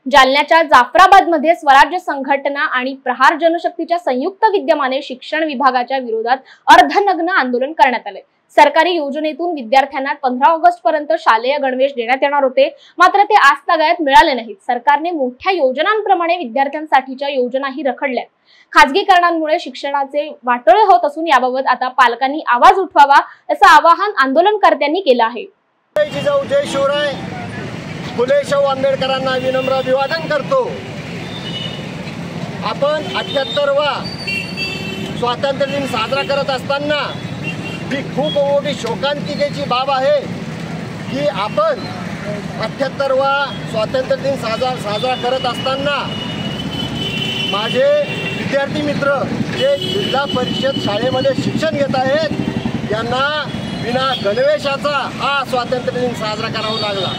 जालन्याच्या जाफराबादमध्ये स्वराज्य संघटना आणि प्रहार जनशक्तीच्या संयुक्त विद्यमाने शिक्षण विभागाच्या विरोधात अर्धनग्न आंदोलन करण्यात आले। सरकारी योजनेतून विद्यार्थ्यांना 15 ऑगस्ट पर्यंत शालेय गणवेश देण्यात येणार होते, मात्र ते आजतागायत मिळाले नाहीत। सरकारने मोठ्या योजनांप्रमाणे विद्यार्थ्यांसाठीच्या योजनाही रखडल्या। खाजगीकरणामुळे शिक्षणाचे वाटोळे होत असून याबाबत आता पालकांनी आवाज उठवावा असं आवाहन आंदोलनकर्त्यांनी केलं आहे। जय शिवराय। फुले शाहू आंबेडकरांना विनम्र अभिवादन करतो। आपण 78वा स्वातंत्र्य दिन साजरा करत असताना ही खूप मोठी शोकांतिकेची बाब आहे की आपण 78वा स्वातंत्र्य दिन साजरा करत असताना माझे विद्यार्थी मित्र जे जिल्हा परिषद शाळेमध्ये शिक्षण घेत आहेत त्यांना बिना गणवेशाचा हा स्वातंत्र्य दिन साजरा करावा लागला।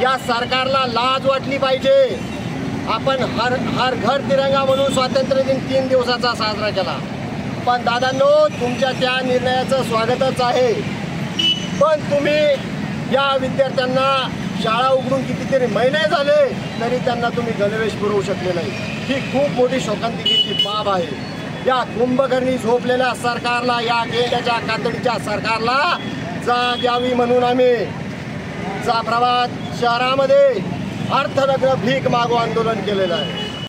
या सरकारला लाज वाटली पाहिजे। आपण हर घर तिरंगा म्हणून स्वातंत्र्य दिन 3 दिवसाचा साजरा केला। पण दादांनो, तुमच्या त्या निर्णयाचं स्वागतच आहे, पण तुम्ही या विद्यार्थ्यांना शाळा उघडून कितीतरी महिने झाले तरी त्यांना तुम्ही गणवेश पुरवू शकले नाही। ही खूप मोठी शोकांतिकेची बाब आहे। या कुंभकर्णी झोपलेल्या सरकारला, या गेंड्याच्या कातडीच्या सरकारला जाग यावी म्हणून आम्ही जाफराबाद शहरामध्ये अर्धनग्न भीक मागू आंदोलन केलेलं आहे।